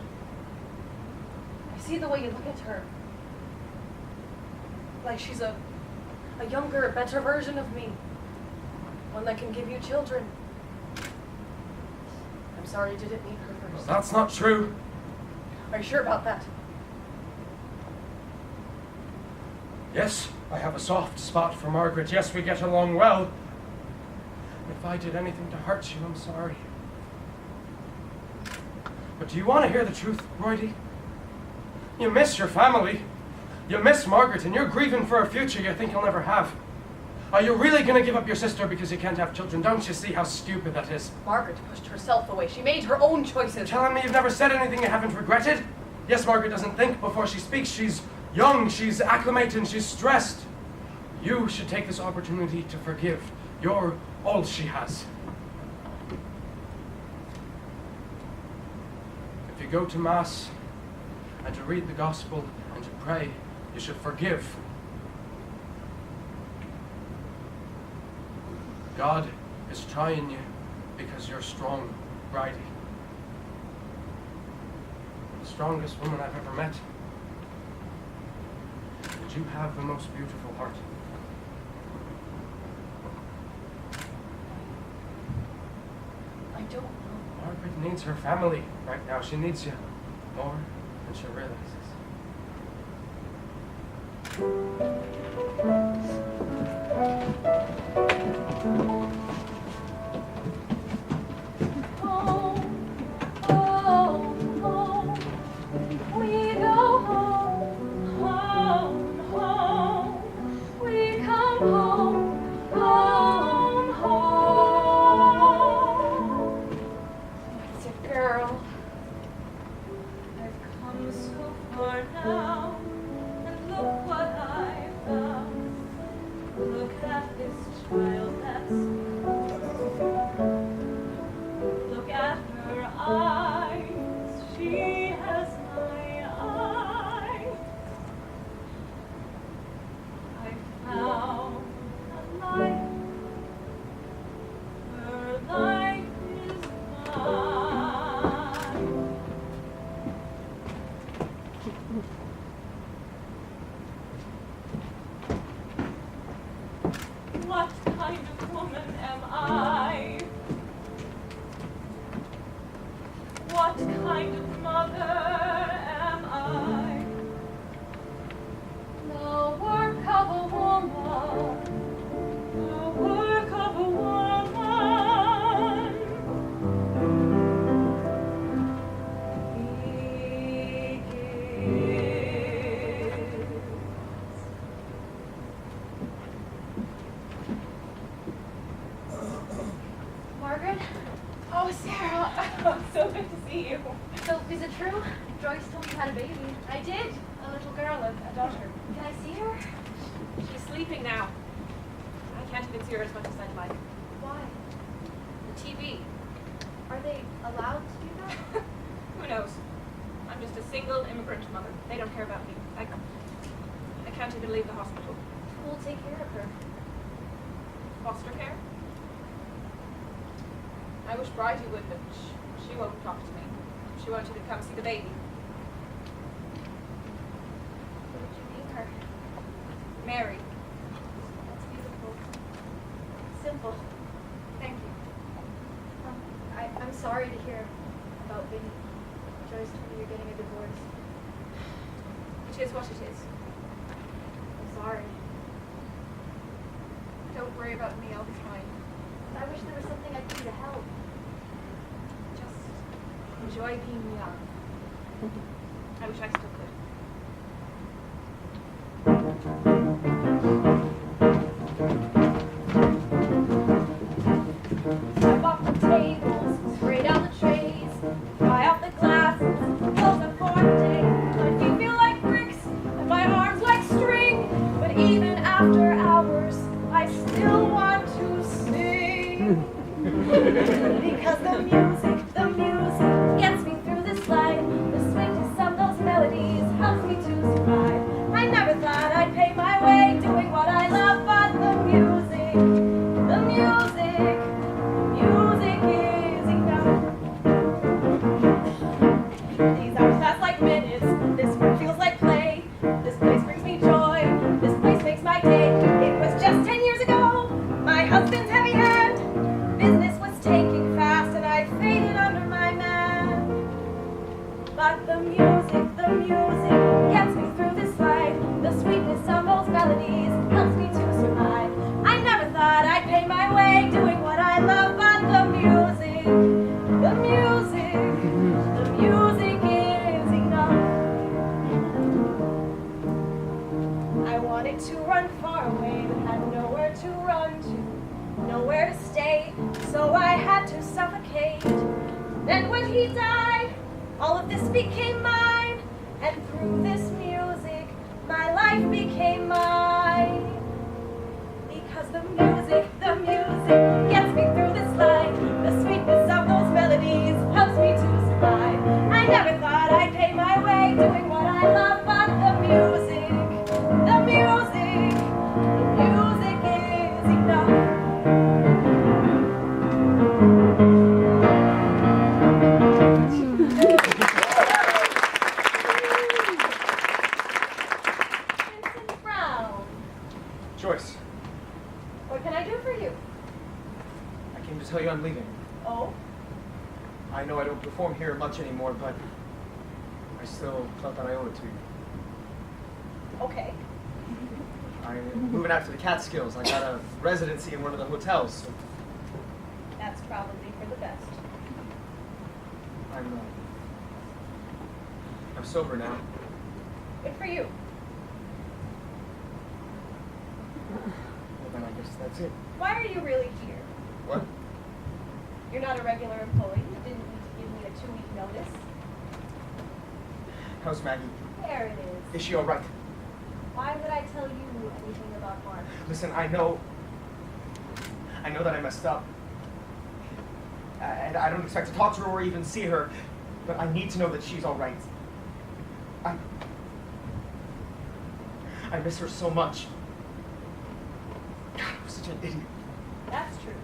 I see the way you look at her. Like she's a younger, better version of me. One that can give you children. I'm sorry you didn't meet her Well, first. that's not true. Are you sure about that? Yes, I have a soft spot for Margaret. Yes, we get along well. If I did anything to hurt you, I'm sorry. But do you want to hear the truth, Bridie? You miss your family. You miss Margaret, and you're grieving for a future you think you'll never have. Are you really going to give up your sister because you can't have children? Don't you see how stupid that is? Margaret pushed herself away. She made her own choices. You're telling me you've never said anything you haven't regretted? Yes, Margaret doesn't think before she speaks. She's young, she's acclimated, she's stressed. You should take this opportunity to forgive. You're all she has. If you go to Mass and to read the Gospel and to pray, you should forgive. God is trying you because you're strong, Bridie. The strongest woman I've ever met. And you have the most beautiful heart. I don't know. Margaret needs her family right now. She needs you more than she realizes. I? What kind of mother am I? The work of a woman. The work of a woman. Margaret? Oh, Sarah, so good to see you. So, is it true? Joyce told me you had a baby. I did. A little girl, a daughter. Can I see her? She's sleeping now. I can't even see her as much as I'd like. Why? The TV. Are they allowed to do that? Who knows? I'm just a single immigrant mother. They don't care about me. I can't even leave the hospital. Who will take care of her? Foster care? I wish Bridie would, but she won't talk to me. She wanted to come see the baby. What would you name her? Mary. That's beautiful. Simple. Thank you. I'm sorry to hear about Vinnie. Joyce told me you're getting a divorce. It is what it is. I'm sorry. Don't worry about me, I'll be fine. I wish there was something I could do to help. Just enjoy being young. I wish I still could. Wipe off the tables, spray down the trays, dry off the glasses, close up for the day. My feet feel like bricks, and my arms like string. But even after hours, I still want to sing. Because the music gets me through this life. The sweetness of those melodies helps me to survive. I never thought I'd pay my way doing what I love, but the music is enough. These hours pass like minutes. This work feels like play. This place brings me joy. This place makes my day. It was just 10 years ago. My husband's heavy hand. Business was taking fast, and I faded under my man. But the music gets me through this life. The sweetness of those melodies helps me to survive. I never thought I'd pay my way doing what I love, but the music is enough. I wanted to run far away, but had nowhere to run to, nowhere to stay, so I had to suffocate. Then when he died, all of this became mine, and through this music, my life became mine. Because the music gets me through this life. The sweetness of those melodies helps me to survive. I never thought I'd pay my way doing what I love, but the music is enough. Vincent Brown. Joyce, What can I do for you? I came to tell you I'm leaving. Oh? I know I don't perform here much anymore, but I still felt that I owed it to you. Okay. I'm moving out to the Catskills. I got a residency in one of the hotels. So That's probably for the best. I'm sober now. Good for you. Well, then I guess that's it. Why are you really here? What? You're not a regular employee. You didn't need to give me a 2-week notice. How's Maggie? There it is. Is she all right? Why would I tell you anything about Mark? Listen, I know that I messed up. And I don't expect to talk to her or even see her, but I need to know that she's all right. I miss her so much. God, I was such an idiot. That's true.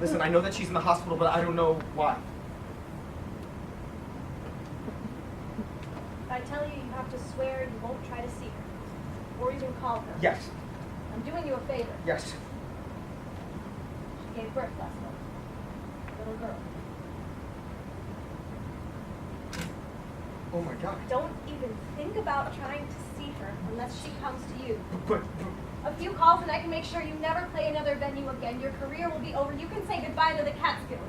Listen, I know that she's in the hospital, but I don't know why. If I tell you, you have to swear you won't try to see her. Or even call her. Yes. I'm doing you a favor. Yes. gave birth last month. A little girl. Oh my God. Don't even think about trying to see her unless she comes to you. But A few calls and I can make sure you never play another venue again. Your career will be over. You can say goodbye to the Catskills.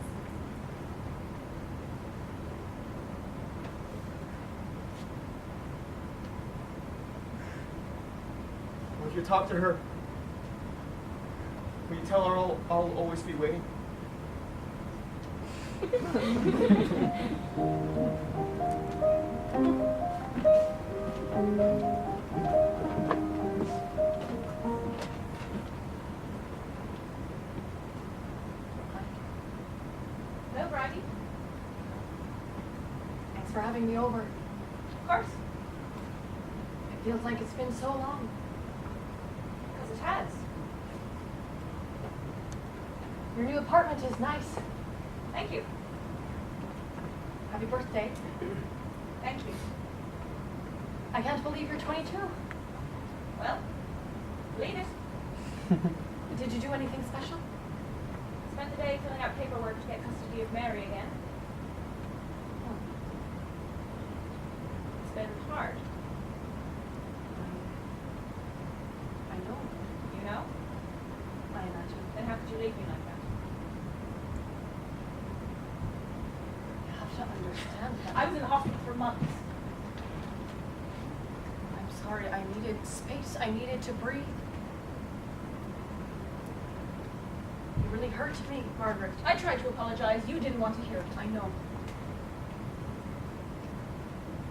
will you talk to her? Will you tell her I'll always be waiting? Hello, Bridie. Thanks for having me over. Of course. It feels like it's been so long. Because it has. Your new apartment is nice. Thank you. Happy birthday. Thank you. I can't believe you're 22. Well, believe it. Did you do anything special? Spent the day filling out paperwork to get custody of Mary again. It's been hard. I know. You know? I imagine. Then how could you leave me like that? You have to understand that. I was in the hospital for months. I'm sorry. I needed space. I needed to breathe. You really hurt me, Margaret. I tried to apologize. You didn't want to hear it. I know.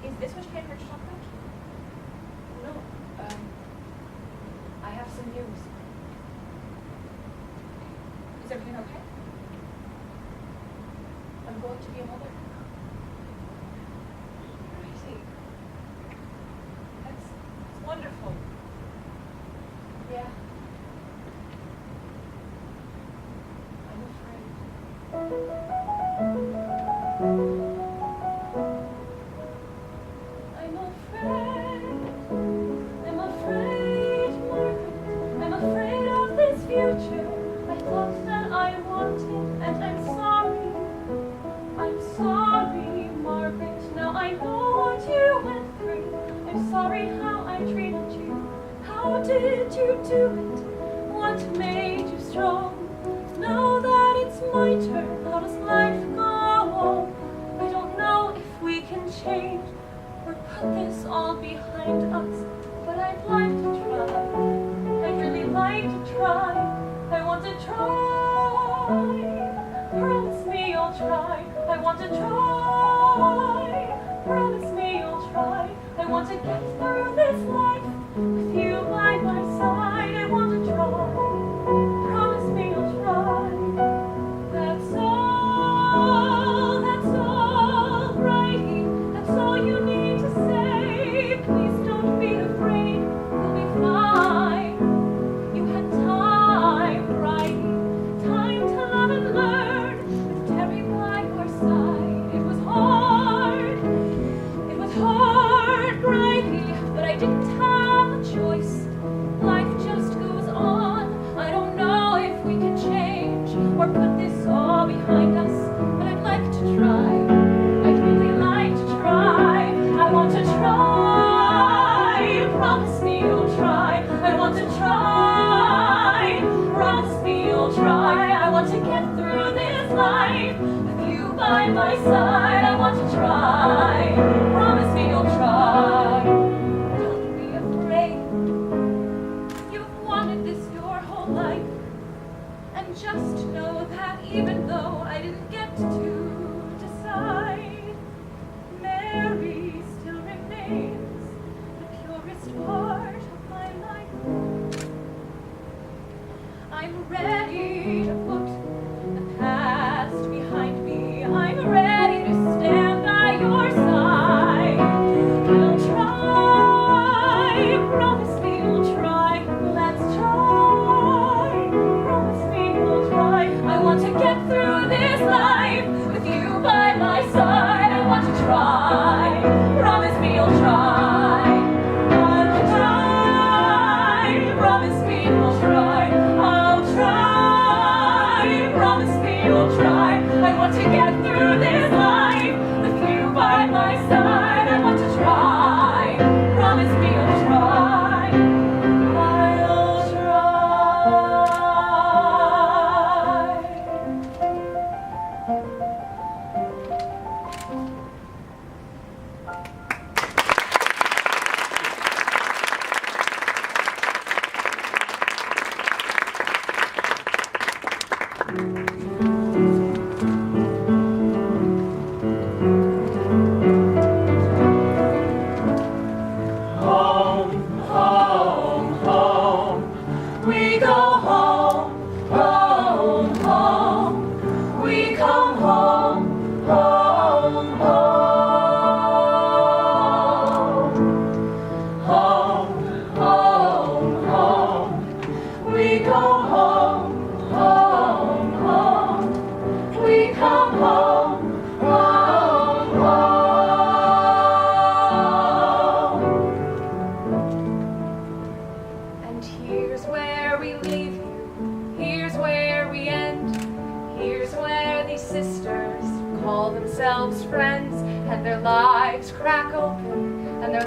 Is this what you came here to talk about? No. I have some news. Is everything okay? I'm going to be a mother. Crazy. That's wonderful. Yeah. I'm afraid. I'm afraid, Margaret. I'm afraid of this future. I thought that I wanted, and I'm sorry. I'm sorry, Margaret. Now I know what you went through. I'm sorry how I treated you. How did you do it? What made you strong? Now that it's my turn, how does life go on? I don't know if we can change or put this all behind us, but I'd like to try. I'd really like to try. I want to try. Promise me you'll try. I want to try. Promise me you'll try. I want to get through this life with you by my side. I want to try. Promise me you'll try. That's all, Bridie. That's all you need to say. Please don't be afraid. You'll be fine. You had time, Bridie. Time to love and learn with Terry by your side. It was hard. It was hard, Bridie, but I didn't have a choice. Life just goes on. I don't know if we can change or put this all behind us, but I'd like to try. I'd really like to try. I want to try. Promise me you'll try. I want to try. Promise me you'll try. I want to get through this life with you by my side. I want to try. Promise me you'll try. Don't be afraid. You've wanted this your whole life. And just know that even though I didn't get to decide, Mary still remains the purest part of my life. I'm ready to put the past behind me. I'm ready to stand by your side. I'll try. Promise me you'll try. Let's try. Promise me you'll try. I want to get through this life with you by my side. I want to try. Promise me you'll try. I'll try. Promise me you'll try. I'll try.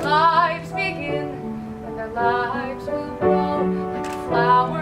Lives begin, and their lives will grow like a flower